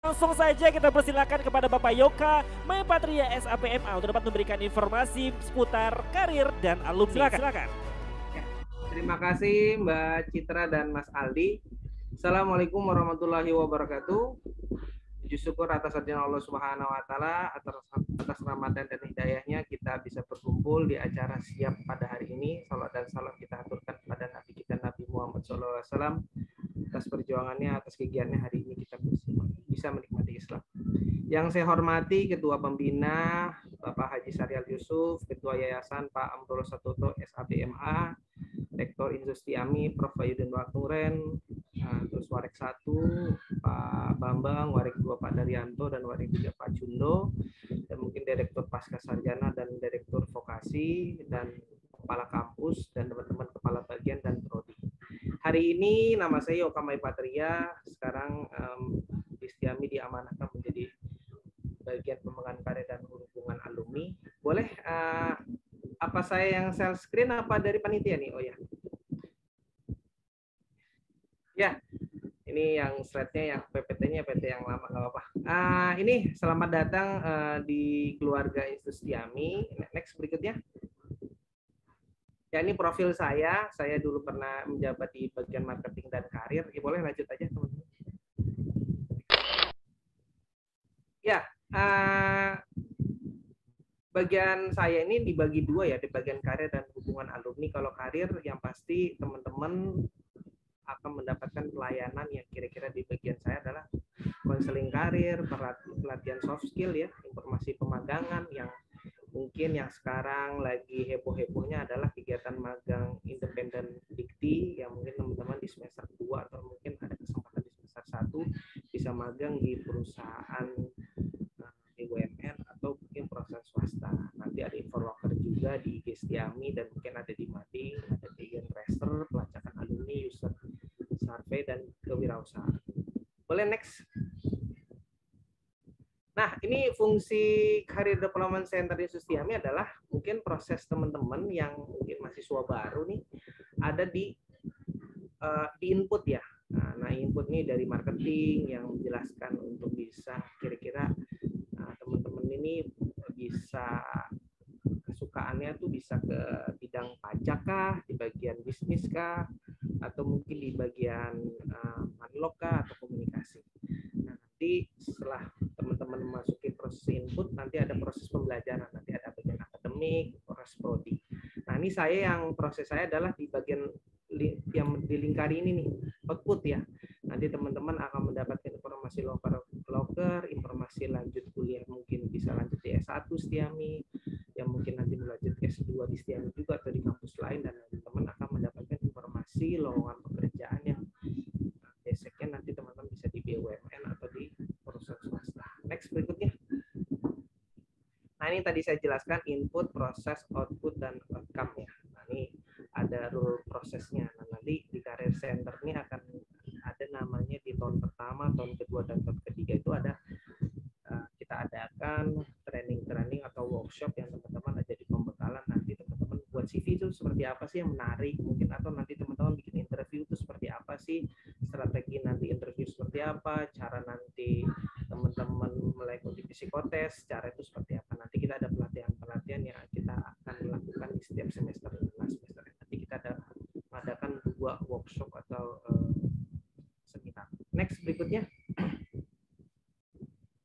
Langsung saja kita persilakan kepada Bapak Yoka Maipatria SAPMA untuk dapat memberikan informasi seputar karir dan alumni. Silakan. Ya, terima kasih Mbak Citra dan Mas Aldi. Assalamualaikum warahmatullahi wabarakatuh. Puji syukur atas hadirat Allah Subhanahu wa taala, atas rahmat dan hidayahnya kita bisa berkumpul di acara siap pada hari ini. Salat dan salam kita aturkan kepada Nabi kita Nabi Muhammad SAW atas perjuangannya, atas kegiatannya hari ini kita bisa menikmati Islam. Yang saya hormati Ketua Pembina Bapak Haji Syarial Yusuf, Ketua Yayasan Pak Amrul Satoto SAPMA, Rektor Industriami Prof. Yudin Wakturen, terus Warek 1 Pak Bambang, Warek 2 Pak Daryanto, dan Warek 3 Pak Jundo, dan mungkin Direktur Pasca Sarjana dan Direktur Vokasi, dan Kepala Kampus, dan teman-teman Kepala Bagian dan Prodi. Hari ini nama saya Yoka Maipatria, sekarang Istiami diamanahkan menjadi bagian pengembangan karir dan hubungan alumni. Boleh apa saya yang share screen apa dari panitia nih? Oh ya. Ya, ini yang slide-nya yang PPT-nya PT yang lama nggak apa-apa. Ini selamat datang di keluarga Istiami. Next berikutnya. Ya, ini profil saya. Saya dulu pernah menjabat di bagian marketing dan karir. Ya, boleh lanjut aja teman-teman. Ya, bagian saya ini dibagi dua ya, di bagian karir dan hubungan alumni. Kalau karir yang pasti teman-teman akan mendapatkan pelayanan yang kira-kira di bagian saya adalah konseling karir, pelatihan soft skill ya, informasi pemagangan yang mungkin yang sekarang lagi heboh-hebohnya adalah kegiatan magang independen dikti yang mungkin teman-teman di semester 2 atau mungkin ada kesempatan di semester 1 bisa magang di perusahaan BUMN atau mungkin perusahaan swasta. Nanti ada Infolocker juga di Gestiami dan mungkin ada di Mading, ada di Gentraster, pelacakan alumni, user survey, dan kewirausahaan. Boleh next. Nah, ini fungsi Career Development Center di Sustiami adalah mungkin proses teman-teman yang mungkin mahasiswa baru nih ada di input ya. Nah, input nih dari marketing yang menjelaskan untuk bisa kira-kira teman-teman ini bisa kesukaannya tuh bisa ke bidang pajak kah, di bagian bisnis kah, atau mungkin di bagian unlock kah, atau komunikasi. Nah, nanti setelah teman-teman memasuki proses input, nanti ada proses pembelajaran, nanti ada bagian akademik, proses prodi. Nah, ini saya yang proses saya adalah di bagian yang dilingkari ini nih, output ya. Nanti teman-teman akan mendapatkan informasi loker, informasi lanjut kuliah, mungkin bisa lanjut di S1 Setiami, yang mungkin nanti melanjut S2 di Setiami juga atau di kampus lain, dan teman-teman akan mendapatkan informasi lowongan pekerjaan yang basicnya nanti teman-teman bisa di BUMN atau di perusahaan swasta. Next berikutnya. Nah, ini tadi saya jelaskan input, proses, output, dan outcome ya. Nah, ini ada rule prosesnya. Nah, nanti di Career Center ini akan ada namanya di tahun pertama, tahun kedua, dan tahun ketiga itu ada kita adakan training atau workshop yang teman-teman ada di pembekalan. Nanti teman-teman buat CV itu seperti apa sih yang menarik mungkin, atau nanti teman-teman bikin interview itu seperti apa sih, strategi nanti interview seperti apa, cara nanti teman-teman mengikuti psikotes, cara itu seperti apa. Nanti kita ada pelatihan yang kita akan lakukan di setiap semester. Nah, semester nanti kita ada mengadakan 2 workshop atau seminar. Next berikutnya.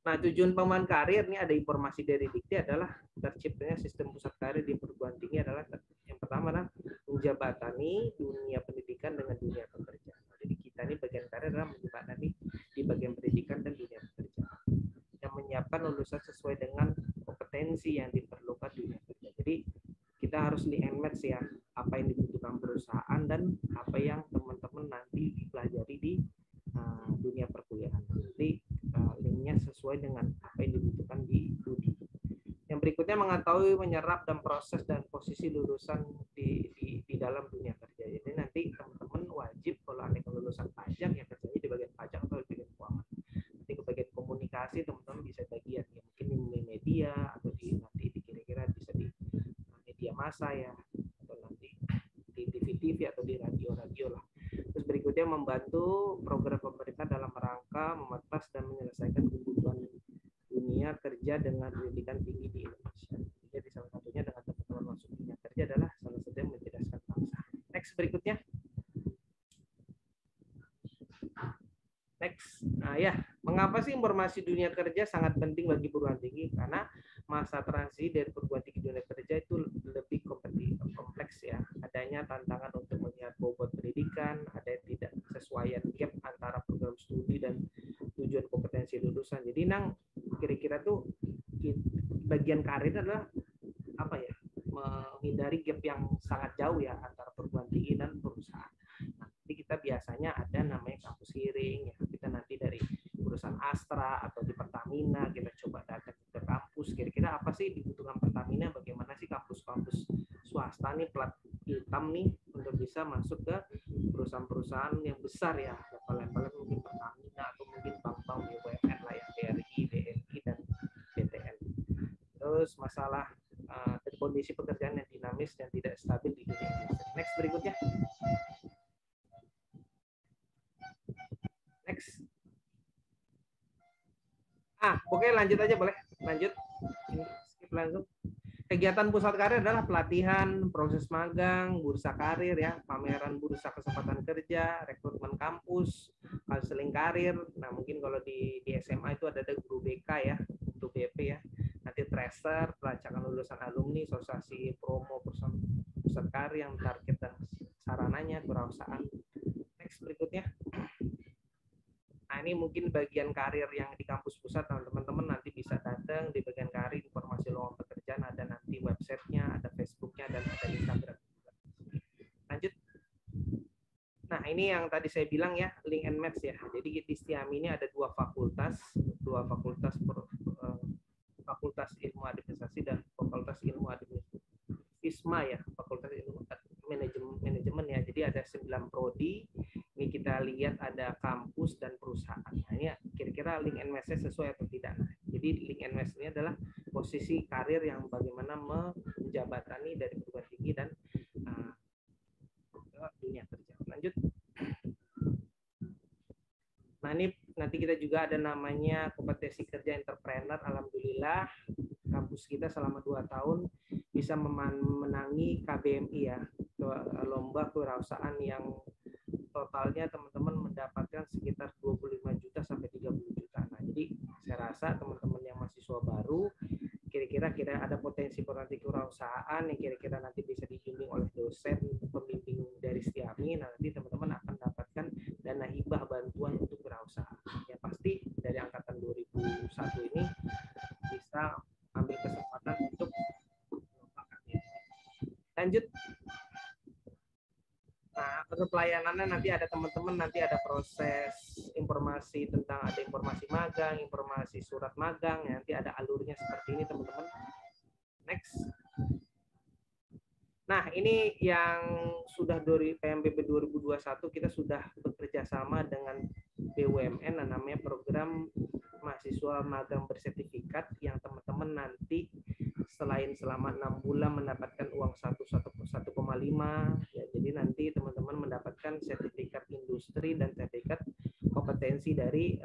Nah, tujuan pengembangan karir ini ada informasi dari Dikti adalah terciptanya sistem pusat karir di perguruan tinggi adalah yang pertama adalah menjembatani dunia pendidikan dengan dunia pekerjaan. Jadi kita ini bagian karir adalah menjembatani di bagian pendidikan dan dunia pekerjaan yang menyiapkan lulusan sesuai dengan kompetensi yang diperlukan dunia kerja. Jadi kita harus di-match ya, apa yang dibutuhkan perusahaan dan apa yang teman-teman nanti dipelajari di dunia perkuliahan. Nanti linknya sesuai dengan apa yang dibutuhkan di studi. Yang berikutnya mengetahui, menyerap, dan proses dan posisi lulusan di dalam dunia kerja. Jadi nanti teman-teman wajib kalau ada lulusan pajak ya kerjanya di bagian pajak atau di bagian keuangan. Nanti ke bagian komunikasi teman-teman bisa bagian ya mungkin di media atau nanti kira-kira bisa di media massa ya, atau nanti di TV atau di radio lah. Terus berikutnya membantu program pemerintah dalam rangka memangkas dan menyelesaikan kebutuhan dunia kerja dengan pendidikan tinggi di Indonesia. Jadi salah satunya dengan teman-teman masuk dunia kerja adalah salah satu yang mencerdaskan bangsa. Next berikutnya. Next. Nah ya, mengapa sih informasi dunia kerja sangat penting bagi perguruan tinggi? Karena masa transisi dari perguruan tinggi dunia kerja itu lebih kompleks ya. Adanya tantangan untuk melihat bobot pendidikan, ada tidak kesesuaian gap antara program studi dan tujuan kompetensi lulusan. Jadi nang kira-kira tuh bagian karir adalah apa ya? Menghindari gap yang sangat jauh ya antara perguruan tinggi dan perusahaan. Nah, jadi kita biasanya ada namanya kampus hiring ya. Kita nanti dari perusahaan Astra atau di Pertamina kita coba datang ke kampus. Kira-kira apa sih dibutuhkan Pertamina? Bagaimana sih kampus-kampus swasta nih plat hitam nih untuk bisa masuk ke perusahaan-perusahaan yang besar ya, level-levelnya mungkin Pertamina atau mungkin bank-bank BUMN lah ya, BRI, BNI dan BTN. Terus masalah kondisi pekerjaan yang dinamis dan tidak stabil di dunia industri. Next berikutnya. Next. Oke, lanjut aja boleh. Lanjut. Skip langsung. Kegiatan pusat karir adalah pelatihan, proses magang, bursa karir ya, pameran bursa kesempatan kerja, rekrutmen kampus, konseling karir. Nah, mungkin kalau di SMA itu ada guru BK ya, guru BP ya. Nanti tracer, pelacakan lulusan alumni, sosialisasi promo pusat karir yang target dan sarananya, perusahaan. Next berikutnya. Nah, ini mungkin bagian karir yang di kampus pusat, teman-teman nanti bisa datang di bagian karir, informasi lowongan pekerjaan, ada nanti websitenya, ada Facebooknya, dan ada Instagram. Lanjut. Nah, ini yang tadi saya bilang ya, link and match ya. Jadi di Stiami ini ada dua fakultas Fakultas Ilmu Administrasi dan Fakultas Ilmu Administrasi. FISMA ya, Fakultas Ilmu Manajemen ya. Jadi ada 9 prodi. Ini kita lihat ada kampus dan perusahaan. Nah, ini kira-kira link and match sesuai atau tidak. Nah, jadi link and match ini adalah posisi karir yang bagaimana menjabatani dari perguruan tinggi dan dunia kerja. Lanjut. Nah, ini nanti kita juga ada namanya kompetensi kerja entrepreneur. Alhamdulillah kampus kita selama 2 tahun bisa menangi KBMI ya, lomba kewirausahaan yang totalnya teman-teman mendapatkan sekitar 25 juta sampai 30 juta. Nah, jadi saya rasa teman-teman yang mahasiswa baru kira-kira ada potensi kewirausahaan yang kira-kira nanti bisa dibimbing oleh dosen pembimbing dari Stiami. Nah, nanti teman-teman akan mendapatkan dana hibah bantuan untuk wirausaha. Ya pasti dari angkatan 2001 ini bisa ambil kesempatan untuk lanjut. Nah, untuk pelayanannya nanti ada teman-teman, nanti ada proses informasi tentang ada informasi magang, informasi surat magang, nanti ada alurnya seperti ini teman-teman. Next. Nah, ini yang sudah dari PMBB 2021 kita sudah bekerja sama dengan BUMN, namanya program mahasiswa magang bersertifikat yang teman-teman nanti selain selama 6 bulan mendapatkan uang 1,5 ya, jadi nanti teman-teman mendapatkan sertifikat industri dan sertifikat kompetensi dari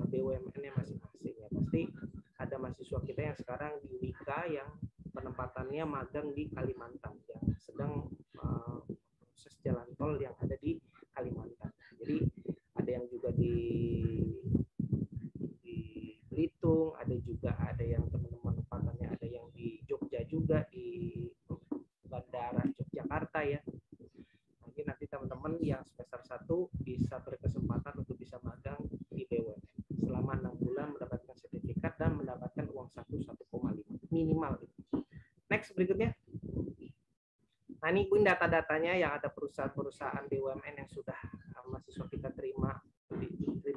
BUMN-nya masing-masing ya. Pasti ada mahasiswa kita yang sekarang di Wika yang penempatannya magang di Kalimantan yang sedang proses jalan tol yang ada di Kalimantan. Jadi ada yang juga di Belitung, ada yang teman-teman penempatannya ada yang di Jogja juga, di Bandara Yogyakarta ya. Nanti teman-teman yang semester 1 bisa berkesempatan untuk bisa magang di BUMN selama 6 bulan mendapatkan sertifikat dan mendapatkan uang 1,5 minimal. Next berikutnya. Nah, ini pun data-datanya yang ada perusahaan-perusahaan BUMN yang sudah mahasiswa kita terima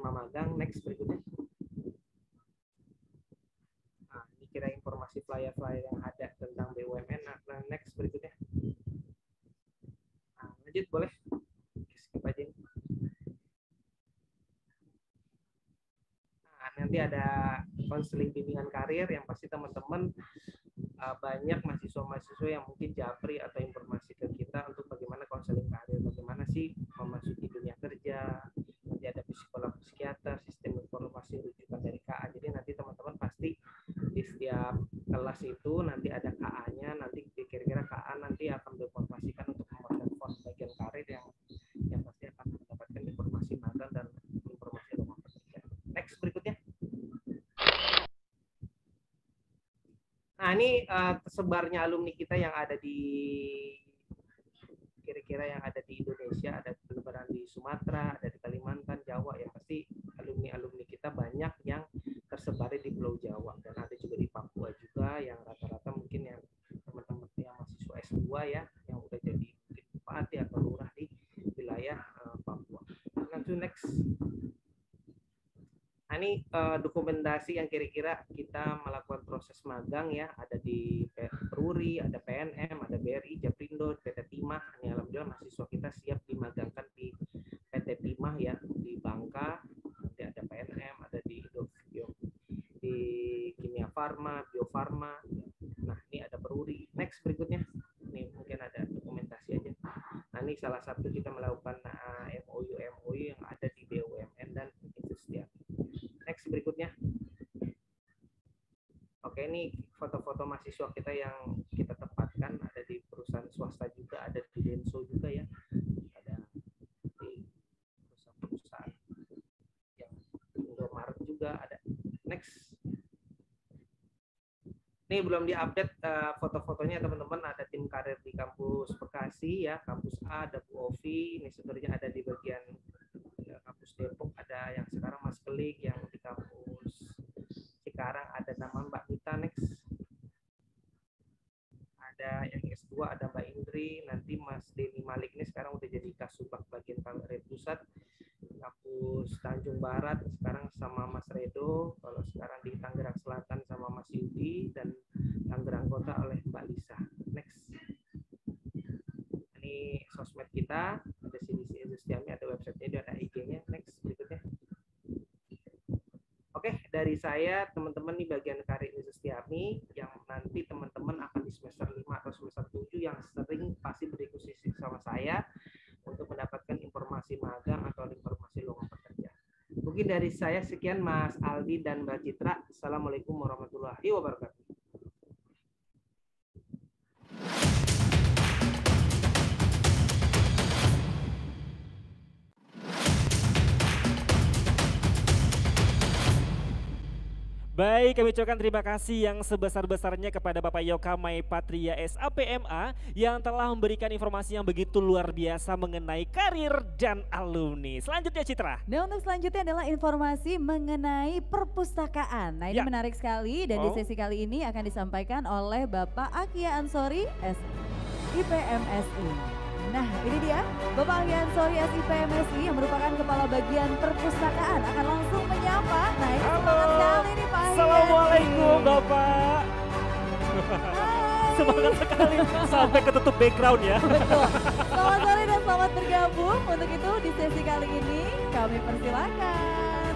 magang. Next berikutnya. Nah, ini kira informasi flyer-flyer yang ada tentang BUMN. Nah, next berikutnya. Nah, lanjut boleh. Skip aja. Nah, nanti nanti ada konseling bimbingan karir yang pasti teman-teman banyak mahasiswa-mahasiswa yang mungkin japri atau informasi ke kita untuk bagaimana konseling karir, bagaimana sih memasuki dunia kerja, nanti ada psikolog, psikiater, sistem informasi rujukan dari KA. Jadi nanti teman-teman pasti di setiap kelas itu nanti ada KA-nya, nanti kira-kira KA nanti akan diinformasikan untuk nomor telepon bagian karir yang pasti akan mendapatkan informasi magang dan informasi lowongan pekerjaan. Next berikutnya. Nah ini tersebarnya alumni kita yang ada di kira-kira yang ada di Indonesia, ada pelebaran di Sumatera, ada di Kalimantan, Jawa, yang pasti alumni kita banyak yang tersebar di Pulau Jawa dan ada juga di Papua juga yang rata-rata mungkin yang teman-teman yang mahasiswa S2 ya yang udah jadi bupati atau lurah di wilayah Papua. Next. Nah, ini dokumentasi yang kira-kira kita melakukan proses magang ya, ada di Peruri, ada PNM, ada BRI, Japrindo, PT Timah. Ini alhamdulillah mahasiswa kita siap dimagangkan di PT Timah ya, di Bangka, nanti ada PNM, ada di Kimia Farma, Bio Farma. Nah, ini ada Peruri. Next berikutnya. Ini mungkin ada dokumentasi aja. Nah, ini salah satu kita melakukan MOU yang ada di BUMN dan Industri. Next berikutnya. Oke, ini foto-foto mahasiswa kita yang kita tempatkan ada di perusahaan swasta juga, ada di Denso juga ya, ada di perusahaan-perusahaan yang Indomaret juga ada. Next. Ini belum diupdate foto-fotonya teman-teman, ada tim karir di kampus Bekasi ya, kampus A, ada Bu Ovi, ini sebenarnya ada di bagian kampus Depok, ada yang sekarang Mas Kelik, yang di kampus Cikarang ada nama Mbak Mita. Next. Ada yang S2 ada Mbak Indri, nanti Mas Denny Malik ini sekarang udah jadi Kasubag bagian karir pusat kampus Tanjung Barat sekarang sama Mas Redo, kalau sekarang di Tangerang Selatan sama Mas Yudi, dan Tangerang Kota oleh Mbak Lisa. Next. Ini sosmed kita, ada CDC Industriami, ada websitenya, ada IG-nya. Next berikutnya. Oke, dari saya teman-teman di bagian karir Industriami yang nanti teman-teman akan di semester 5 atau semester 7 yang sering pasti berdiskusi sama saya untuk mendapatkan informasi magang atau informasi lowongan pekerjaan. Mungkin dari saya sekian Mas Aldi dan Mbak Citra. Assalamualaikum warahmatullahi wabarakatuh. Baik, kami ucapkan terima kasih yang sebesar-besarnya kepada Bapak Yoka Maipatria SAPMA yang telah memberikan informasi yang begitu luar biasa mengenai karir dan alumni. Selanjutnya Citra. Dan untuk selanjutnya adalah informasi mengenai perpustakaan. Nah ini menarik sekali dan di sesi kali ini akan disampaikan oleh Bapak Akia Ansori SIPMSI. Nah ini dia Bapak Akia Ansori SIPMSI yang merupakan Kepala Bagian Perpustakaan akan langsung menyapa. Nah ini semangat sekali nih Pak Akia. Assalamualaikum Bapak. Hai. Semangat sekali sampai ketutup background ya. Betul. Selamat sore dan selamat bergabung. Untuk itu di sesi kali ini kami persilakan.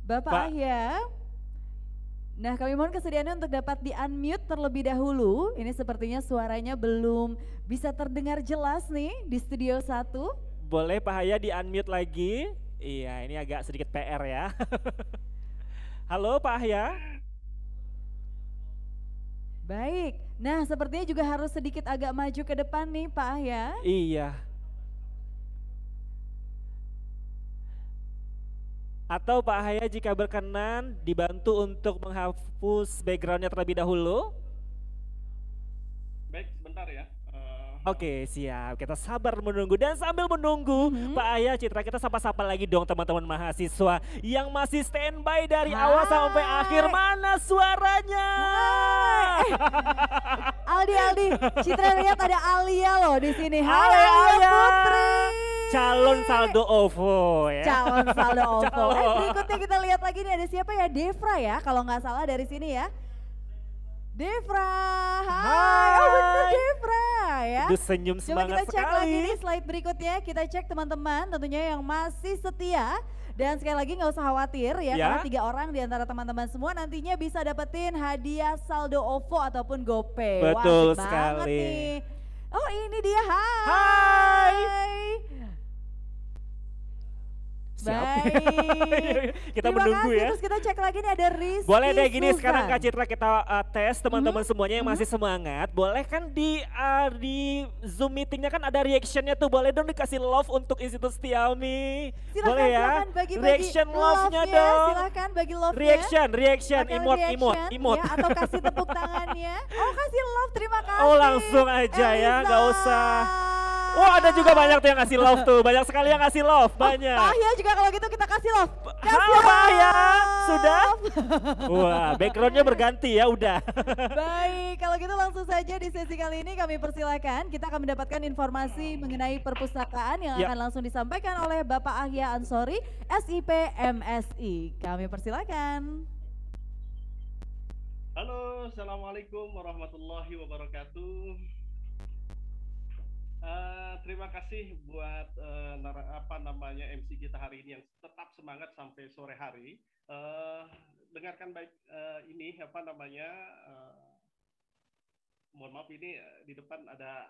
Bapak Ahya, nah kami mohon kesediaannya untuk dapat di-unmute terlebih dahulu. Ini sepertinya suaranya belum bisa terdengar jelas nih di studio 1. Boleh Pak Haya di-unmute lagi? Iya ini agak sedikit PR ya. Halo Pak Ahya. Baik, nah sepertinya juga harus sedikit agak maju ke depan nih Pak Ahya. Iya. Atau Pak Haya jika berkenan dibantu untuk menghapus backgroundnya terlebih dahulu. Baik, sebentar ya. Oke siap, kita sabar menunggu dan sambil menunggu Pak Haya Citra kita sapa-sapa lagi dong teman-teman mahasiswa yang masih standby dari awal sampai akhir. Mana suaranya? Aldi, Citra lihat ada Alia loh di sini. Hai Alia Putri. Calon saldo OVO ya. Calon saldo OVO. Berikutnya kita lihat lagi nih ada siapa ya? Devra ya kalau nggak salah dari sini ya. Devra, hai. Oh bener Devra ya. Aduh, senyum Coba semangat kita cek lagi sekali. nih slide berikutnya, kita cek teman-teman tentunya yang masih setia. Dan sekali lagi nggak usah khawatir ya, Ya. karena 3 orang di antara teman-teman semua nantinya bisa dapetin hadiah saldo OVO ataupun GoPay. Wah, Betul asik banget sekali. nih. Oh ini dia, Hai. Siap. Baik. Kita Terima menunggu kasih. ya. Terus kita cek lagi nih ada Rizky Boleh deh gini Suzan. sekarang Kak Citra kita tes teman-teman semuanya yang masih semangat. Boleh kan di Zoom meetingnya kan ada reactionnya tuh. Boleh dong dikasih love untuk Institut Setiami. Silahkan, Boleh ya? silahkan bagi-bagi Reaction love-nya dong. Silahkan bagi love-nya. Reaction, Pakai emote. ya, atau kasih tepuk tangannya. Oh kasih love, terima kasih. Oh langsung aja ya, Elisa. nggak usah. Oh ada juga banyak tuh yang ngasih love tuh. Banyak sekali yang ngasih love, banyak. Pak Ahya juga kalau gitu kita kasih love. Halo Pak Ahya, sudah? Wah, backgroundnya berganti ya, udah. Baik, kalau gitu langsung saja di sesi kali ini kami persilakan. Kita akan mendapatkan informasi mengenai perpustakaan yang Ya. akan langsung disampaikan oleh Bapak Ahya Ansori, SIP MSI. Kami persilakan. Halo, Assalamualaikum warahmatullahi wabarakatuh. Terima kasih buat MC kita hari ini yang tetap semangat sampai sore hari. Dengarkan baik ini mohon maaf ini di depan ada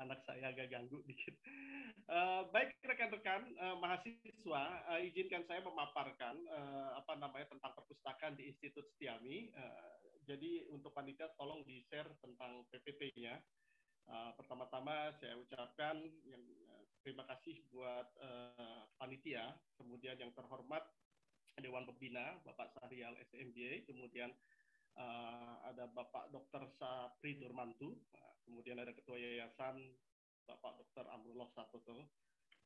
anak saya agak ganggu dikit. Baik rekan-rekan mahasiswa, izinkan saya memaparkan tentang perpustakaan di Institut Setiami. Jadi untuk panitia tolong di-share tentang PPT-nya. Pertama-tama saya ucapkan terima kasih buat panitia, kemudian yang terhormat Dewan Pembina Bapak Sahrial SMJ, kemudian ada Bapak Dr. Sapri Durmantu, kemudian ada Ketua Yayasan Bapak Dr. Amrullah Satoto,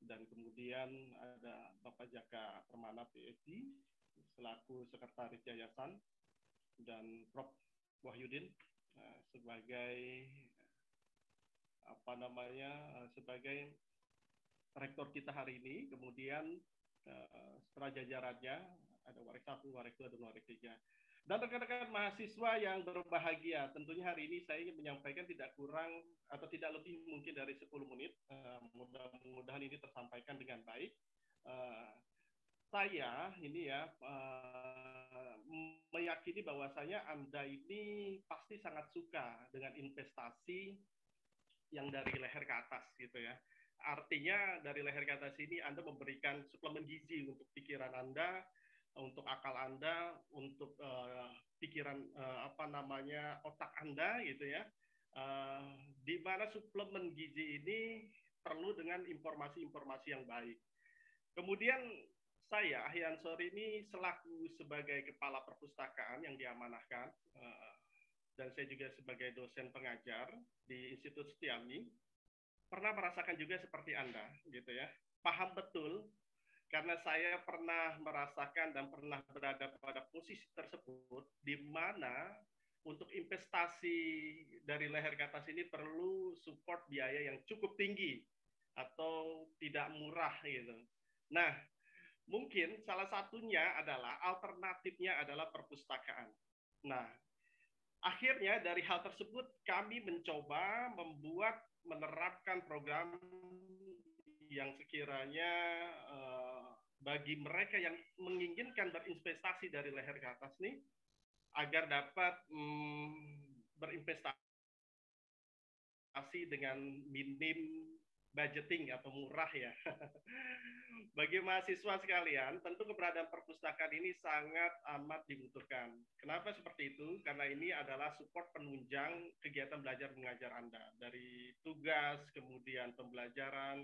dan kemudian ada Bapak Jaka Permana PhD selaku Sekretaris Yayasan, dan Prof. Wahyudin sebagai sebagai rektor kita hari ini, kemudian setelah jajarannya ada Warik 1, Warik 2, dan Warik 3. Dan rekan-rekan mahasiswa yang berbahagia, tentunya hari ini saya ingin menyampaikan tidak kurang atau tidak lebih mungkin dari 10 menit. Mudah-mudahan ini tersampaikan dengan baik. Saya ini meyakini bahwasanya Anda ini pasti sangat suka dengan investasi yang dari leher ke atas gitu ya. Artinya dari leher ke atas ini Anda memberikan suplemen gizi untuk pikiran Anda, untuk akal Anda, untuk pikiran otak Anda gitu ya. Di mana suplemen gizi ini perlu dengan informasi-informasi yang baik. Kemudian saya Ahya Ansori ini selaku sebagai kepala perpustakaan yang diamanahkan, dan saya juga sebagai dosen pengajar di Institut Setiami, pernah merasakan juga seperti Anda, gitu ya. Paham betul, karena saya pernah merasakan dan pernah berada pada posisi tersebut, di mana untuk investasi dari leher ke atas ini perlu support biaya yang cukup tinggi, atau tidak murah, gitu. Nah, mungkin salah satunya adalah, alternatifnya adalah perpustakaan. Nah, akhirnya dari hal tersebut kami mencoba menerapkan program yang sekiranya bagi mereka yang menginginkan berinvestasi dari leher ke atas nih, agar dapat berinvestasi dengan minim budgeting atau murah ya. Bagi mahasiswa sekalian, tentu keberadaan perpustakaan ini sangat amat dibutuhkan. Kenapa seperti itu? Karena ini adalah support penunjang kegiatan belajar mengajar Anda. Dari tugas, kemudian pembelajaran,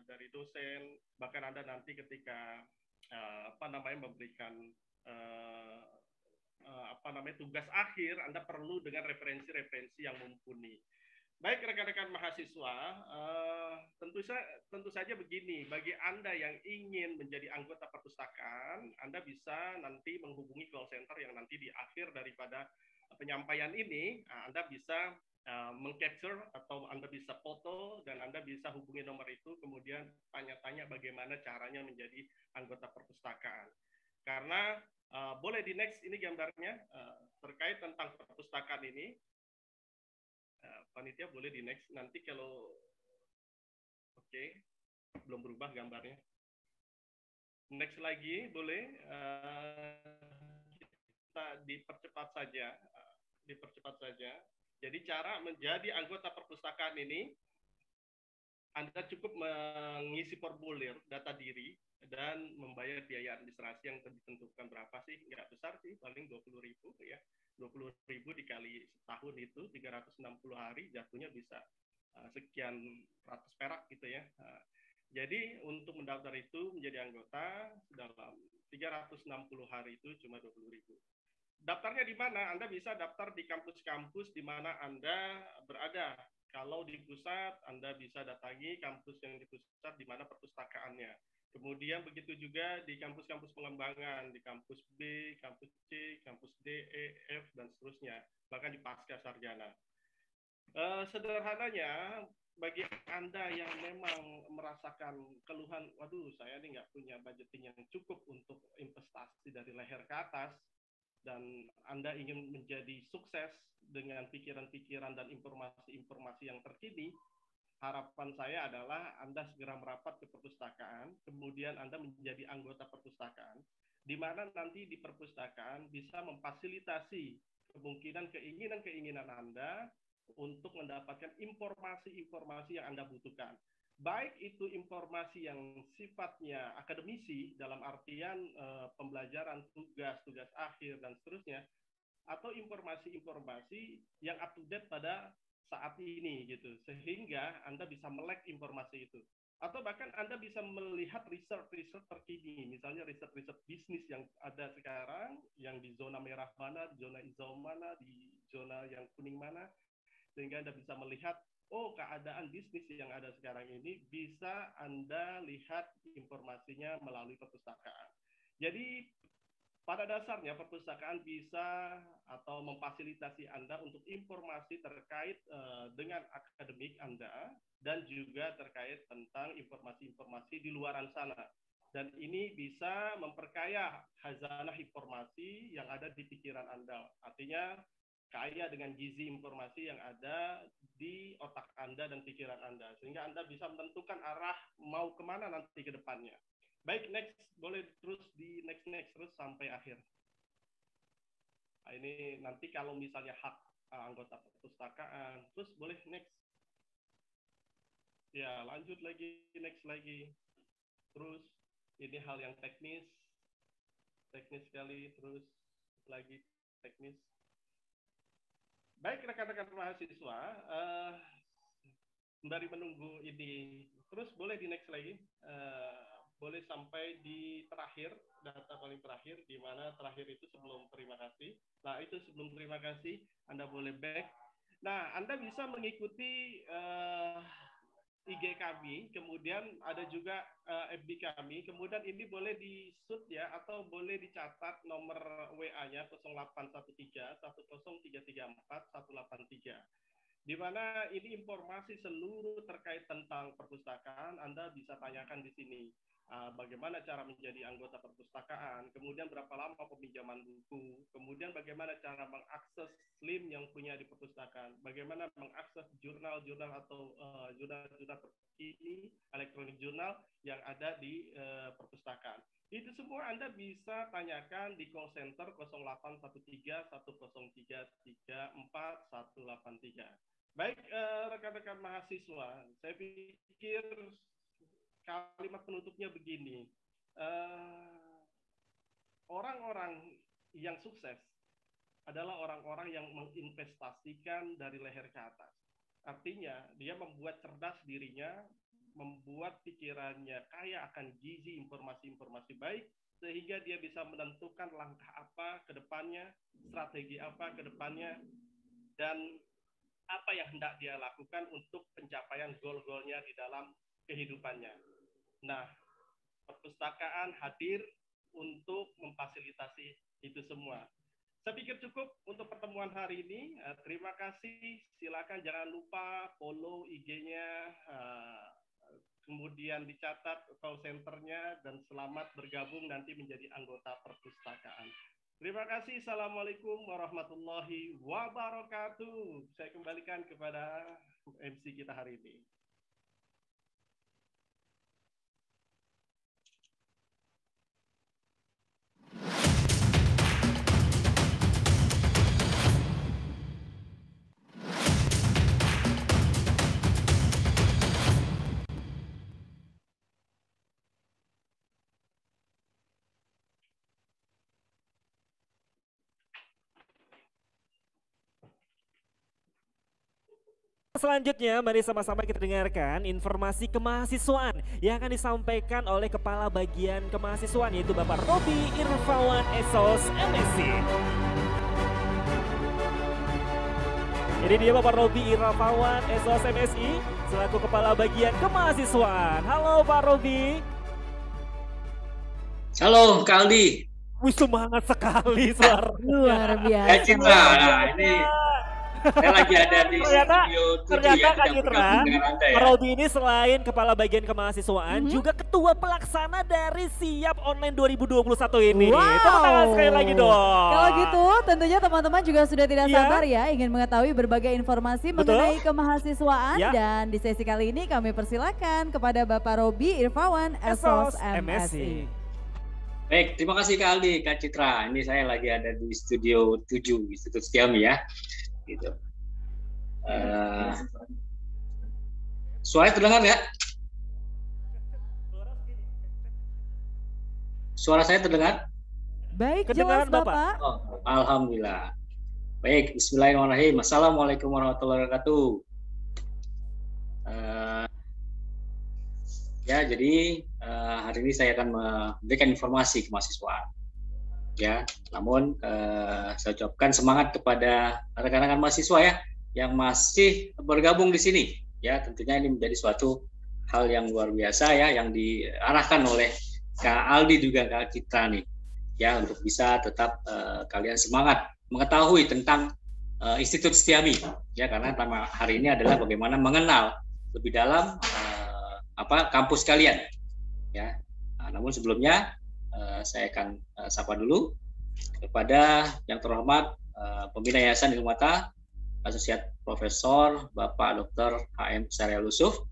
dari dosen, bahkan Anda nanti ketika memberikan tugas akhir, Anda perlu dengan referensi-referensi yang mumpuni. Baik rekan-rekan mahasiswa, tentu saja begini, bagi Anda yang ingin menjadi anggota perpustakaan, Anda bisa nanti menghubungi call center yang nanti di akhir daripada penyampaian ini, Anda bisa meng-capture atau Anda bisa foto dan Anda bisa hubungi nomor itu, kemudian tanya-tanya bagaimana caranya menjadi anggota perpustakaan. Karena Boleh di next ini gambarnya terkait tentang perpustakaan ini. Panitia boleh di next. Nanti kalau oke, belum berubah gambarnya. Next lagi boleh. Kita dipercepat saja. Dipercepat saja. Jadi cara menjadi anggota perpustakaan ini, Anda cukup mengisi formulir data diri dan membayar biaya administrasi yang ditentukan berapa sih, nggak besar sih, paling 20.000 ya. 20.000 dikali setahun itu 360 hari jatuhnya bisa sekian ratus perak gitu ya. Jadi untuk mendaftar itu menjadi anggota dalam 360 hari itu cuma 20.000. Daftarnya di mana? Anda bisa daftar di kampus-kampus di mana Anda berada. Kalau di pusat, Anda bisa datangi kampus yang di pusat di mana perpustakaannya. Kemudian begitu juga di kampus-kampus pengembangan, di kampus B, kampus C, kampus D, E, F, dan seterusnya. Bahkan di pasca sarjana. Sederhananya, bagi Anda yang memang merasakan keluhan, waduh saya ini nggak punya budgeting yang cukup untuk investasi dari leher ke atas, dan Anda ingin menjadi sukses dengan pikiran-pikiran dan informasi-informasi yang terkini, harapan saya adalah Anda segera merapat ke perpustakaan, kemudian Anda menjadi anggota perpustakaan, di mana nanti di perpustakaan bisa memfasilitasi kemungkinan keinginan-keinginan Anda untuk mendapatkan informasi-informasi yang Anda butuhkan. Baik itu informasi yang sifatnya akademisi dalam artian pembelajaran tugas akhir dan seterusnya, atau informasi-informasi yang up to date pada saat ini gitu, sehingga Anda bisa melek informasi itu. Atau bahkan Anda bisa melihat riset terkini, misalnya riset bisnis yang ada sekarang, yang di zona merah mana, di zona hijau mana, di zona yang kuning mana, sehingga Anda bisa melihat, oh keadaan bisnis yang ada sekarang ini bisa Anda lihat informasinya melalui perpustakaan. Jadi pada dasarnya perpustakaan bisa atau memfasilitasi Anda untuk informasi terkait dengan akademik Anda dan juga terkait tentang informasi-informasi di luaran sana. Dan ini bisa memperkaya khazanah informasi yang ada di pikiran Anda. Artinya kaya dengan gizi informasi yang ada di otak Anda dan pikiran Anda. Sehingga Anda bisa menentukan arah mau kemana nanti ke depannya. Baik, next. Boleh terus di next terus sampai akhir. Nah, ini nanti kalau misalnya hak anggota perpustakaan, terus boleh next. Ya, lanjut lagi, next lagi. Terus, ini hal yang teknis sekali, terus lagi teknis. Baik, rekan-rekan mahasiswa, sembari menunggu ini, terus boleh di next lagi. Boleh sampai di terakhir, data paling terakhir, di mana terakhir itu sebelum terima kasih. Nah, itu sebelum terima kasih, Anda boleh back. Nah, Anda bisa mengikuti IG kami, kemudian ada juga FB kami, kemudian ini boleh di-shoot ya, atau boleh dicatat nomor WA-nya 0813 10334 183. Di mana ini informasi seluruh terkait tentang perpustakaan, Anda bisa tanyakan di sini. Bagaimana cara menjadi anggota perpustakaan, kemudian berapa lama peminjaman buku, kemudian bagaimana cara mengakses link yang punya di perpustakaan, bagaimana mengakses jurnal-jurnal atau jurnal-jurnal terkini, elektronik jurnal yang ada di perpustakaan. Itu semua Anda bisa tanyakan di call center 0813 103 34 183. Baik, rekan-rekan mahasiswa, saya pikir kalimat penutupnya begini, orang-orang yang sukses adalah orang-orang yang menginvestasikan dari leher ke atas. Artinya, dia membuat cerdas dirinya, membuat pikirannya kaya akan gizi informasi-informasi baik, sehingga dia bisa menentukan langkah apa ke depannya, strategi apa ke depannya, dan apa yang hendak dia lakukan untuk pencapaian goal-goalnya di dalam kehidupannya. Nah, perpustakaan hadir untuk memfasilitasi itu semua. Saya pikir cukup untuk pertemuan hari ini. Terima kasih. Silakan jangan lupa follow IG-nya kemudian dicatat call centernya, dan selamat bergabung nanti menjadi anggota perpustakaan. Terima kasih. Assalamualaikum warahmatullahi wabarakatuh. Saya kembalikan kepada MC kita hari ini. Selanjutnya, mari sama-sama kita dengarkan informasi kemahasiswaan yang akan disampaikan oleh Kepala Bagian Kemahasiswaan, yaitu Bapak Robi Irfawan, SOS MSI. Jadi dia Bapak Robi Irfawan, SOS MSI, selaku Kepala Bagian Kemahasiswaan. Halo Pak Robi. Halo Kak Aldi. Wih, semangat sekali suara. Luar biasa. Kak Citra, nah ini saya lagi ada di studio 7 ternyata ya, Kak Citra, Pak Robi ini selain Kepala Bagian Kemahasiswaan, juga Ketua Pelaksana dari SIAP Online 2021 ini. Wow. Tepuk tangan sekali lagi dong. Kalau gitu tentunya teman-teman juga sudah tidak sabar ya ingin mengetahui berbagai informasi mengenai kemahasiswaan. Dan di sesi kali ini kami persilakan kepada Bapak Robi Irfawan, SOS MSI. Baik, terima kasih Kak Aldi, Kak Citra. Ini saya lagi ada di studio 7 Institut Setiami ya. Gitu. Suara terdengar ya? Suara saya terdengar? Baik, jelas Bapak. Oh, alhamdulillah. Baik, bismillahirrahmanirrahim. Assalamualaikum warahmatullahi wabarakatuh. Ya, jadi hari ini saya akan memberikan informasi kemahasiswaan. Ya, namun saya ucapkan semangat kepada rekan-rekan mahasiswa ya yang masih bergabung di sini. Ya, tentunya ini menjadi suatu hal yang luar biasa ya yang diarahkan oleh Kak Aldi juga Kak Citra nih. Ya, untuk bisa tetap kalian semangat mengetahui tentang Institut Setiami. Ya, karena tema hari ini adalah bagaimana mengenal lebih dalam kampus kalian. Ya. Nah, namun sebelumnya saya akan sapa dulu kepada yang terhormat Pembina Yayasan Ilmu Mata, Asosiat Profesor Bapak Dr. HM Syariah Lusuf,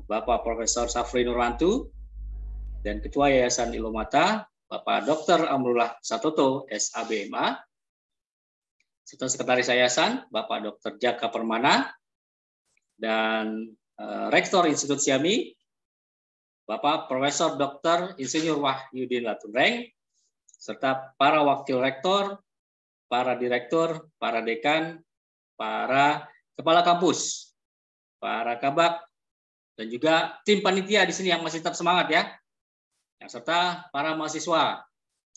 Bapak Profesor Safri Nurwantu, dan Ketua Yayasan Ilmu Mata Bapak Dr. Amrullah Satoto, SABMA, serta Sekretaris Yayasan Bapak Dr. Jaka Permana, dan Rektor Institut Setiami Bapak Profesor Dr. Insinyur Wahyudin Latunreng, serta para wakil rektor, para direktur, para dekan, para kepala kampus, para kabak, dan juga tim panitia di sini yang masih tetap semangat ya, serta para mahasiswa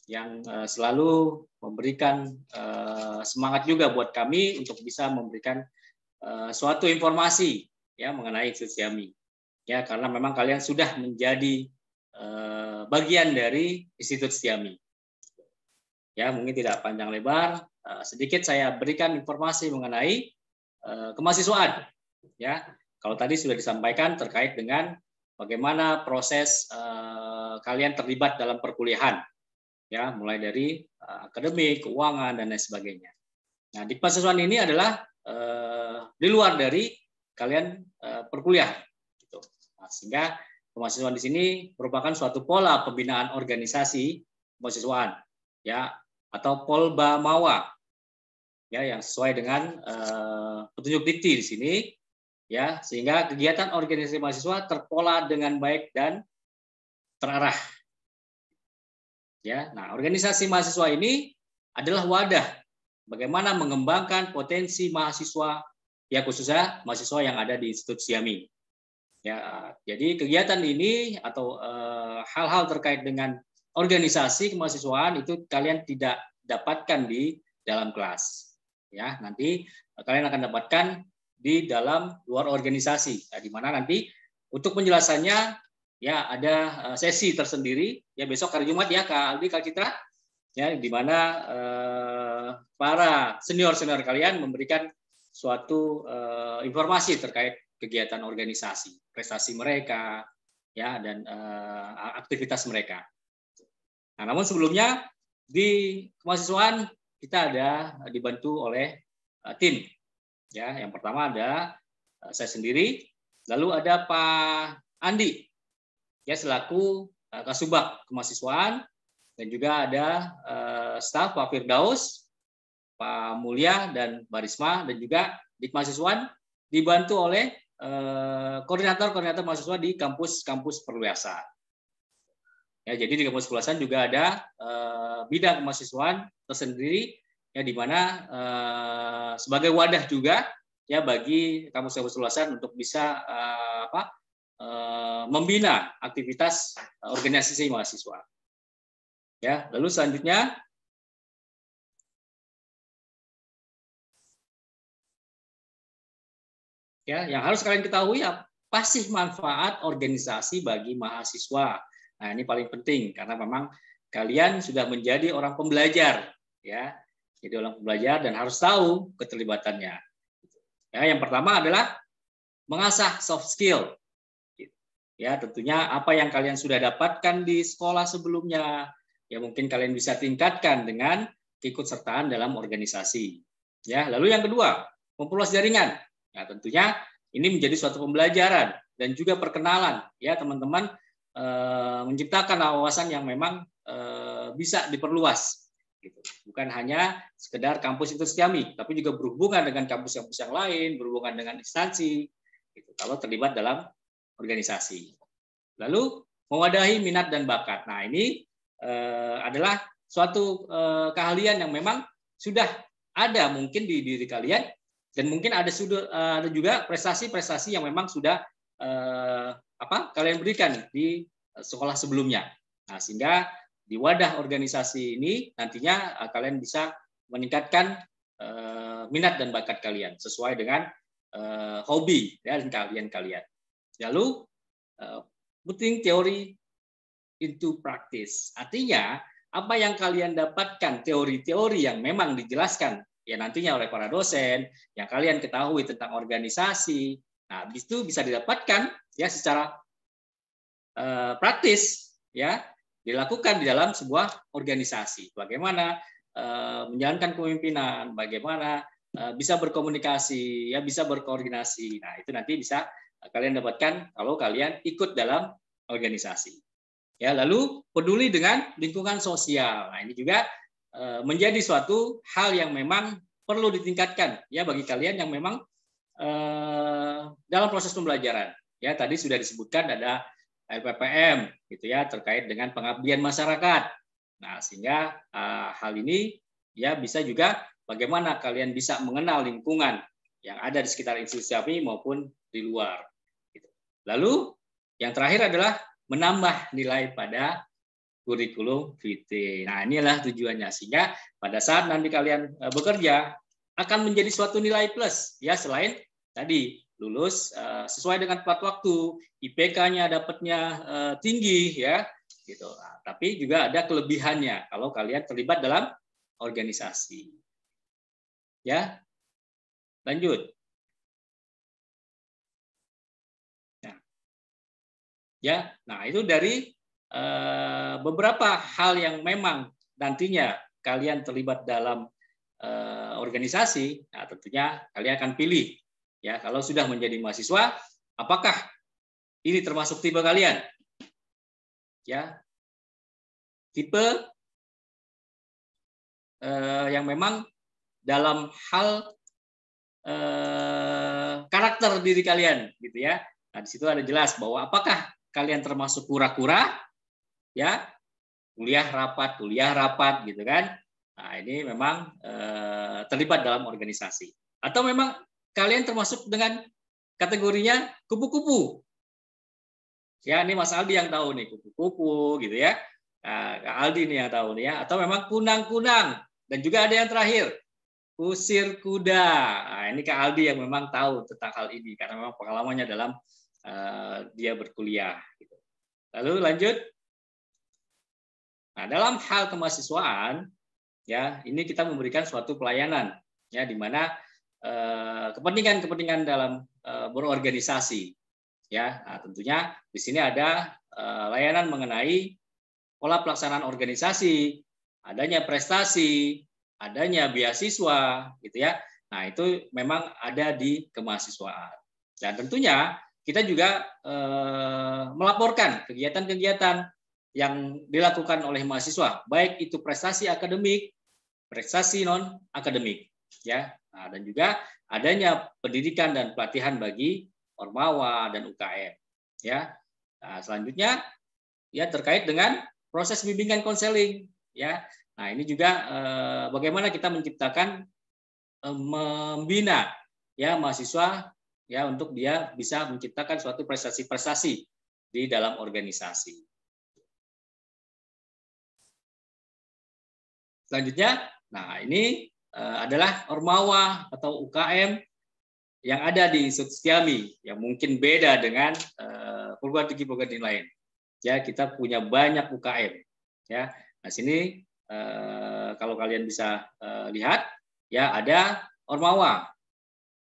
yang selalu memberikan semangat juga buat kami untuk bisa memberikan suatu informasi ya mengenai Institut Setiami. Ya, karena memang kalian sudah menjadi bagian dari Institut Setiami. Ya, mungkin tidak panjang lebar, sedikit saya berikan informasi mengenai kemahasiswaan. Ya, kalau tadi sudah disampaikan terkait dengan bagaimana proses kalian terlibat dalam perkuliahan. Ya, mulai dari akademik, keuangan, dan lain sebagainya. Nah, di kemahasiswaan ini adalah di luar dari kalian perkuliahan. Sehingga kemahasiswaan di sini merupakan suatu pola pembinaan organisasi kemahasiswaan ya atau Polbamawa ya yang sesuai dengan petunjuk dikti di sini ya, sehingga kegiatan organisasi mahasiswa terpola dengan baik dan terarah. Ya, nah organisasi mahasiswa ini adalah wadah bagaimana mengembangkan potensi mahasiswa ya khususnya mahasiswa yang ada di Institut Setiami. Ya, jadi kegiatan ini atau hal-hal terkait dengan organisasi kemahasiswaan itu kalian tidak dapatkan di dalam kelas. Ya, nanti kalian akan dapatkan di dalam luar organisasi. Ya, di mana nanti untuk penjelasannya ya ada sesi tersendiri ya besok hari Jumat ya Kak Aldi, Kak Citra. Ya, di mana para senior-senior kalian memberikan suatu informasi terkait kegiatan organisasi, prestasi mereka, ya, dan aktivitas mereka. Nah, namun sebelumnya di kemahasiswaan kita ada dibantu oleh tim. Ya, yang pertama ada saya sendiri, lalu ada Pak Andi, ya, selaku Kasubag Kemahasiswaan, dan juga ada staf Pak Firdaus, Pak Mulya, dan Mbak Risma, dan juga di kemahasiswaan dibantu oleh koordinator-koordinator mahasiswa di kampus-kampus perluasan. Ya, jadi di kampus perluasan juga ada bidang kemahasiswaan tersendiri, ya, di mana sebagai wadah juga, ya, bagi kampus-kampus perluasan untuk bisa membina aktivitas organisasi mahasiswa. Ya, lalu selanjutnya ya, yang harus kalian ketahui apa sih manfaat organisasi bagi mahasiswa. Nah, ini paling penting karena memang kalian sudah menjadi orang pembelajar, ya. Jadi orang pembelajar dan harus tahu keterlibatannya. Ya, yang pertama adalah mengasah soft skill. Ya, tentunya apa yang kalian sudah dapatkan di sekolah sebelumnya, ya mungkin kalian bisa tingkatkan dengan keikutsertaan dalam organisasi. Ya, lalu yang kedua, memperluas jaringan. Nah, tentunya ini menjadi suatu pembelajaran dan juga perkenalan, ya teman-teman, menciptakan wawasan yang memang bisa diperluas. Gitu. Bukan hanya sekedar kampus itu Setyami, tapi juga berhubungan dengan kampus-kampus yang lain, berhubungan dengan instansi, gitu, kalau terlibat dalam organisasi. Lalu mewadahi minat dan bakat. Nah, ini adalah suatu keahlian yang memang sudah ada mungkin di diri kalian, dan mungkin ada juga prestasi-prestasi yang memang sudah kalian berikan di sekolah sebelumnya. Nah, sehingga di wadah organisasi ini nantinya kalian bisa meningkatkan minat dan bakat kalian sesuai dengan hobi, ya, dan kalian. Lalu putting teori into practice. Artinya apa yang kalian dapatkan, teori-teori yang memang dijelaskan ya nantinya oleh para dosen, yang kalian ketahui tentang organisasi, nah itu bisa didapatkan ya secara praktis, ya, dilakukan di dalam sebuah organisasi. Bagaimana menjalankan kepemimpinan, bagaimana bisa berkomunikasi, ya, bisa berkoordinasi. Nah, itu nanti bisa kalian dapatkan kalau kalian ikut dalam organisasi. Ya, lalu peduli dengan lingkungan sosial. Nah, ini juga menjadi suatu hal yang memang perlu ditingkatkan, ya, bagi kalian yang memang dalam proses pembelajaran. Ya, tadi sudah disebutkan ada LPPM, gitu ya, terkait dengan pengabdian masyarakat. Nah, sehingga hal ini ya bisa juga bagaimana kalian bisa mengenal lingkungan yang ada di sekitar institusi kami maupun di luar. Gitu. Lalu yang terakhir adalah menambah nilai pada kurikulum vitae. Nah, inilah tujuannya, sehingga pada saat nanti kalian bekerja akan menjadi suatu nilai plus, ya, selain tadi lulus sesuai dengan tepat waktu, IPK-nya dapatnya tinggi, ya, gitu. Nah, tapi juga ada kelebihannya kalau kalian terlibat dalam organisasi. Ya, lanjut. Nah, ya, nah itu dari beberapa hal yang memang nantinya kalian terlibat dalam organisasi. Nah, tentunya kalian akan pilih. Ya, kalau sudah menjadi mahasiswa, apakah ini termasuk tipe kalian? Ya, tipe yang memang dalam hal karakter diri kalian, gitu ya. Nah, di situ ada jelas bahwa apakah kalian termasuk kura-kura, ya, kuliah rapat, gitu kan? Nah, ini memang terlibat dalam organisasi. Atau memang kalian termasuk dengan kategorinya kupu-kupu. Ya, ini Mas Aldi yang tahu nih, kupu-kupu gitu ya. Nah, Kak Aldi nih yang tahu nih ya. Atau memang kunang-kunang. Dan juga ada yang terakhir, kusir kuda. Nah, ini Kak Aldi yang memang tahu tentang hal ini karena memang pengalamannya dalam dia berkuliah. Gitu. Lalu lanjut. Nah, dalam hal kemahasiswaan, ya, ini kita memberikan suatu pelayanan, ya, di mana kepentingan-kepentingan dalam berorganisasi. Ya, nah, tentunya di sini ada layanan mengenai pola pelaksanaan organisasi, adanya prestasi, adanya beasiswa, gitu ya. Nah, itu memang ada di kemahasiswaan. Dan tentunya kita juga melaporkan kegiatan-kegiatan yang dilakukan oleh mahasiswa, baik itu prestasi akademik, prestasi non akademik, ya. Nah, dan juga adanya pendidikan dan pelatihan bagi Ormawa dan UKM, ya. Nah, selanjutnya ya terkait dengan proses bimbingan konseling, ya. Nah, ini juga bagaimana kita menciptakan membina ya mahasiswa ya untuk dia bisa menciptakan suatu prestasi-prestasi di dalam organisasi. Selanjutnya, nah ini adalah Ormawa atau UKM yang ada di Institut Setiami yang mungkin beda dengan perguruan tinggi lain. Ya, kita punya banyak UKM. Ya, nah sini kalau kalian bisa lihat, ya ada Ormawa,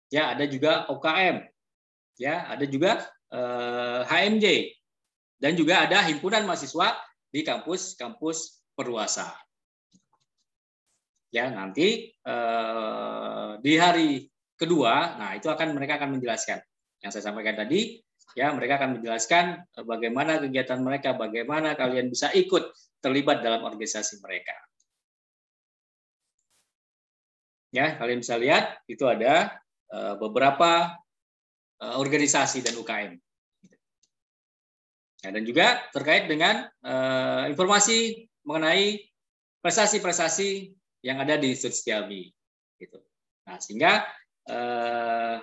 ya ada juga UKM, ya ada juga HMJ, dan juga ada himpunan mahasiswa di kampus-kampus perluasan. Ya, nanti di hari kedua, nah itu mereka akan menjelaskan yang saya sampaikan tadi. Ya, mereka akan menjelaskan bagaimana kegiatan mereka, bagaimana kalian bisa ikut terlibat dalam organisasi mereka. Ya, kalian bisa lihat itu ada beberapa organisasi dan UKM. Ya, dan juga terkait dengan informasi mengenai prestasi-prestasi yang ada di Institut Setiami. Gitu. Nah, sehingga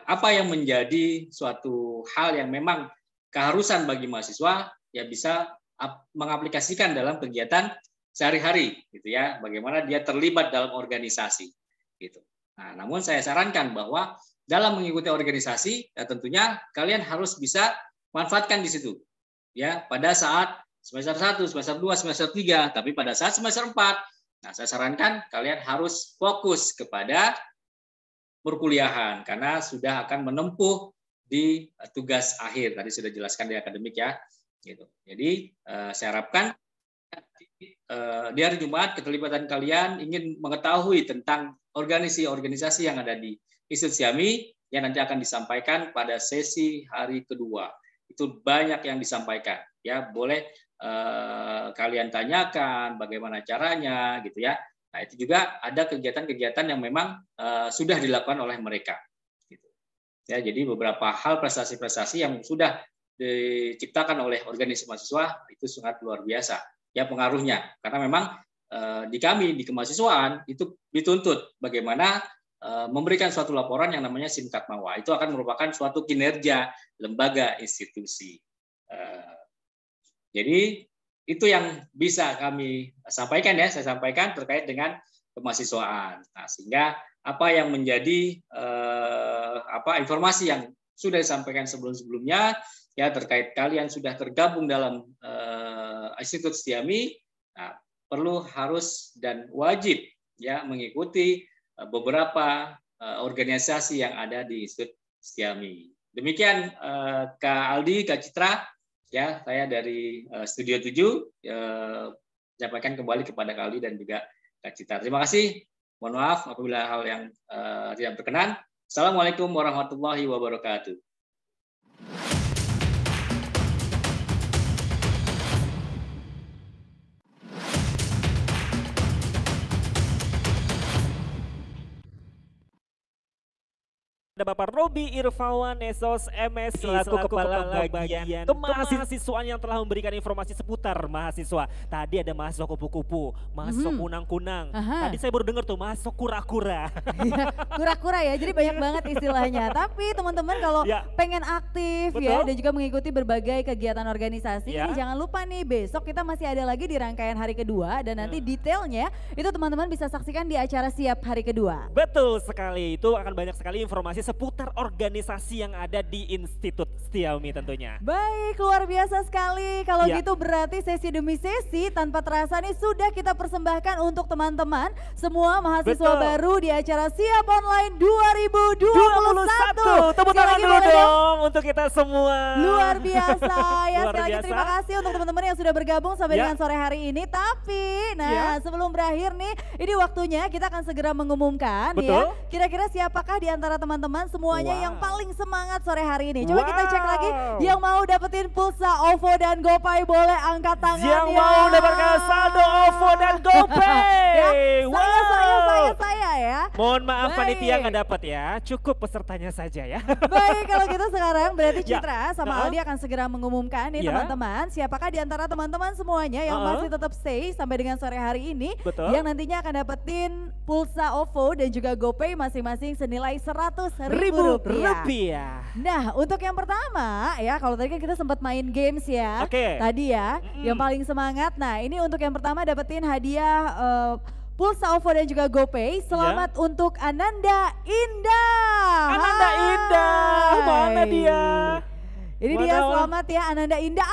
apa yang menjadi suatu hal yang memang keharusan bagi mahasiswa ya bisa mengaplikasikan dalam kegiatan sehari-hari, gitu ya. Bagaimana dia terlibat dalam organisasi. Gitu. Nah, namun saya sarankan bahwa dalam mengikuti organisasi, ya tentunya kalian harus bisa manfaatkan di situ. Ya, pada saat semester 1, semester 2, semester 3, tapi pada saat semester 4, nah saya sarankan kalian harus fokus kepada perkuliahan karena sudah akan menempuh di tugas akhir. Tadi sudah jelaskan di akademik ya. Gitu. Jadi saya harapkan di hari Jumat keterlibatan kalian ingin mengetahui tentang organisasi yang ada di Institut Setiami yang nanti akan disampaikan pada sesi hari kedua. Itu banyak yang disampaikan. Ya, boleh kalian tanyakan bagaimana caranya, gitu ya. Nah, itu juga ada kegiatan-kegiatan yang memang sudah dilakukan oleh mereka. Gitu. Ya, jadi beberapa hal prestasi-prestasi yang sudah diciptakan oleh organisasi mahasiswa itu sangat luar biasa. Ya, pengaruhnya karena memang di kami di kemahasiswaan itu dituntut bagaimana memberikan suatu laporan yang namanya Simkatmawa. Itu akan merupakan suatu kinerja lembaga institusi. Jadi itu yang bisa kami sampaikan ya, saya sampaikan terkait dengan kemahasiswaan. Nah, sehingga apa yang menjadi informasi yang sudah disampaikan sebelum-sebelumnya ya terkait kalian sudah tergabung dalam Institut Setiami, nah, perlu harus dan wajib ya mengikuti beberapa organisasi yang ada di Institut Setiami. Demikian Kak Aldi, Kak Citra, ya saya dari Studio 7 menyampaikan kembali kepada Kak Aldi dan juga Kak Citra. Terima kasih. Mohon maaf apabila hal yang tidak berkenan. Assalamualaikum warahmatullahi wabarakatuh. Ada Bapak Robi Irfawan, Esos MSI, selaku Kepala Bagian Kemahasiswaan yang telah memberikan informasi seputar mahasiswa. Tadi ada mahasiswa kupu-kupu, mahasiswa kunang-kunang. Tadi saya baru dengar tuh mahasiswa kura-kura. Kura-kura ya, jadi banyak banget istilahnya. Tapi teman-teman kalau pengen aktif ya dan juga mengikuti berbagai kegiatan organisasi, ini jangan lupa nih besok kita masih ada lagi di rangkaian hari kedua dan nanti detailnya itu teman-teman bisa saksikan di acara Siap hari kedua. Betul sekali, itu akan banyak sekali informasi seputar organisasi yang ada di Institut Setiaumi tentunya. Baik, luar biasa sekali. Kalau Ya. gitu berarti sesi demi sesi tanpa terasa nih sudah kita persembahkan untuk teman-teman semua mahasiswa Betul. baru di acara Siap Online 2021. Tepuk Sekali tangan lagi dulu boleh dong untuk kita semua. Luar biasa ya. Luar Sekali lagi biasa. terima kasih untuk teman-teman yang sudah bergabung sampai Ya. dengan sore hari ini. Tapi nah sebelum berakhir nih ini waktunya kita akan segera mengumumkan Betul. ya. Kira-kira siapakah di antara teman-teman semuanya yang paling semangat sore hari ini. Coba kita cek Wow. lagi yang mau dapetin pulsa OVO dan GoPay boleh angkat tangan Yang ya. mau dapatkan saldo OVO dan GoPay. Ya, saya ya. Mohon maaf Baik. panitia nggak dapat ya, cukup pesertanya saja ya. Baik, kalau gitu sekarang berarti Ya. Citra sama Aldi akan segera mengumumkan nih Ya. teman-teman, siapakah di antara teman-teman semuanya yang masih tetap stay sampai dengan sore hari ini Betul. yang nantinya akan dapetin pulsa OVO dan juga GoPay masing-masing senilai Rp100.000. Rupiah. Nah, untuk yang pertama ya, kalau tadi kan kita sempat main games ya. Oke. Tadi ya, yang paling semangat. Nah, ini untuk yang pertama dapetin hadiah pulsa OVO dan juga GoPay. Selamat untuk Ananda Indah. Ananda Hai. Indah, mana dia? Ini Mana, dia, mana? selamat ya Ananda Indah.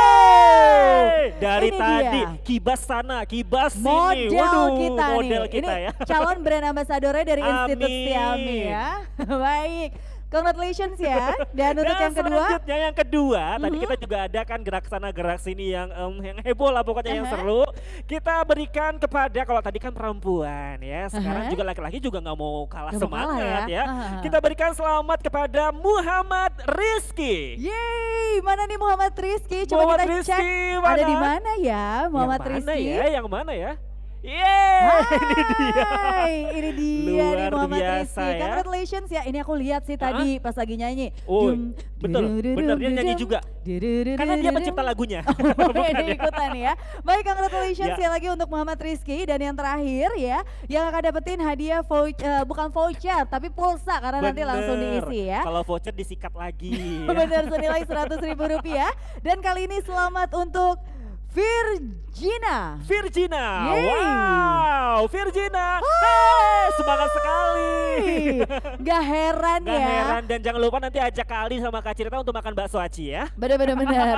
Wow, dari Ini tadi dia. kibas sana, kibas sini. Model Waduh, kita model nih. kita Ini ya. calon brand ambassadornya dari Institut Amin. Xiaomi ya. Baik. Congratulations ya. Dan untuk yang kedua, selanjutnya yang kedua, tadi kita juga ada kan gerak sana gerak sini yang heboh lah pokoknya yang seru. Kita berikan kepada, kalau tadi kan perempuan ya, sekarang juga laki-laki juga nggak mau kalah Nggak mau kalah semangat ya. ya. Kita berikan selamat kepada Muhammad Rizky. yeay, mana nih Muhammad Rizky? Coba Muhammad kita Rizky, cek mana? ada di mana ya Muhammad yang mana Rizky? ya? Yang mana ya? Yeay, ini dia. Hai, ini dia nih Luar Muhammad biasa Rizky. ya. Congratulations ya. Ini aku lihat sih tadi pas lagi nyanyi. Oh, Dum, betul. dududum, Bener, dia nyanyi dudum, juga. dududum, Karena dia dududum. pencipta lagunya. Ini ikutan ya. Baik, congratulations Ya. ya lagi untuk Muhammad Rizky. Dan yang terakhir ya, yang akan dapetin hadiah bukan voucher, tapi pulsa karena nanti langsung Bener. diisi ya. Kalau voucher disikat lagi. ya. Benar, senilai Rp100.000. Dan kali ini selamat untuk Virgina. Virgina, Yeay. wow, Virgina, hey, semangat sekali. Gak heran Gak ya. heran, dan jangan lupa nanti ajak Kak Ali sama Kak Cirita untuk makan bakso aci ya. Benar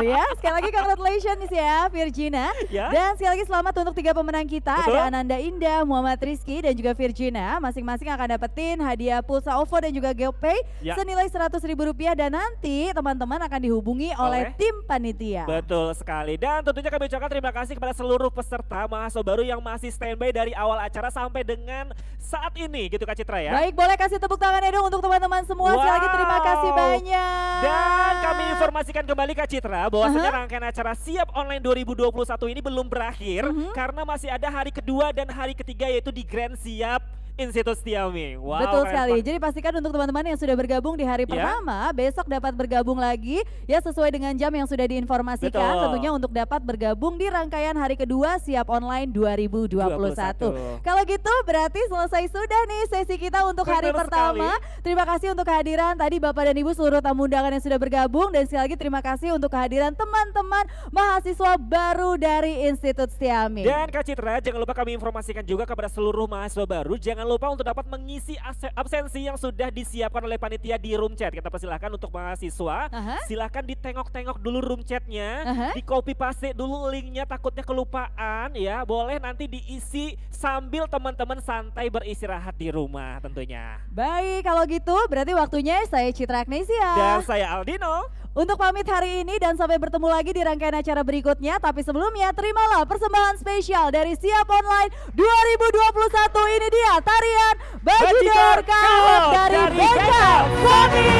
ya. Sekali lagi congratulations ya Virgina. Ya. Dan sekali lagi selamat untuk 3 pemenang kita. Betul. Ada Ananda Indah, Muhammad Rizky dan juga Virgina. Masing-masing akan dapetin hadiah pulsa OVO dan juga GoPay Ya. senilai Rp100.000 dan nanti teman-teman akan dihubungi oleh tim panitia. Betul sekali, dan tentunya kami ucapkan terima kasih kepada seluruh peserta mahasiswa baru yang masih standby dari awal acara sampai dengan saat ini gitu Kak Citra ya. Baik, boleh kasih tepuk tangan ya dong untuk teman-teman semua. Sekali lagi terima kasih Wow. banyak. Dan kami informasikan kembali Kak Citra bahwasanya rangkaian acara Siap Online 2021 ini belum berakhir karena masih ada hari kedua dan hari ketiga yaitu di Grand Siap Institut Xiaomi. Wow, Betul keren sekali. banget. Jadi pastikan untuk teman-teman yang sudah bergabung di hari Ya. pertama, besok dapat bergabung lagi ya sesuai dengan jam yang sudah diinformasikan. Betul. Tentunya untuk dapat bergabung di rangkaian hari kedua Siap Online 2021. 21. Kalau gitu berarti selesai sudah nih sesi kita untuk hari Betul pertama. Terima kasih untuk kehadiran tadi Bapak dan Ibu seluruh tamu undangan yang sudah bergabung, dan sekali lagi terima kasih untuk kehadiran teman-teman mahasiswa baru dari Institut Xiaomi. Dan Kak Citra, jangan lupa kami informasikan juga kepada seluruh mahasiswa baru, jangan lupa untuk dapat mengisi absensi yang sudah disiapkan oleh panitia di room chat. Kita persilahkan untuk mahasiswa, silahkan ditengok-tengok dulu room chatnya, di copy paste dulu linknya, takutnya kelupaan ya. Boleh nanti diisi sambil teman-teman santai beristirahat di rumah tentunya. Baik, kalau gitu berarti waktunya saya Citra Agnesia. Dan saya Aldino. Untuk pamit hari ini dan sampai bertemu lagi di rangkaian acara berikutnya. Tapi sebelumnya terimalah persembahan spesial dari Siap Online 2021. Ini dia tarian Bajidor Kahot dari Bengkel Sony.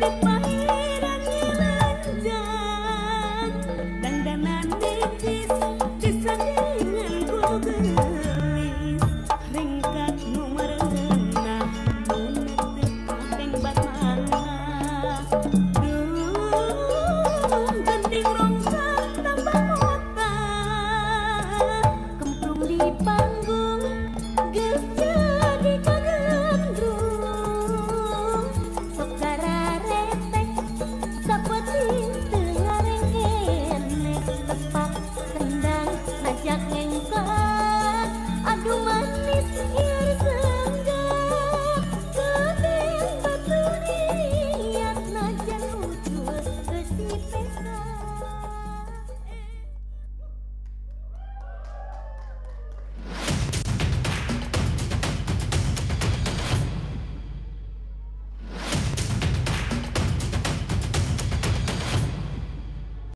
Di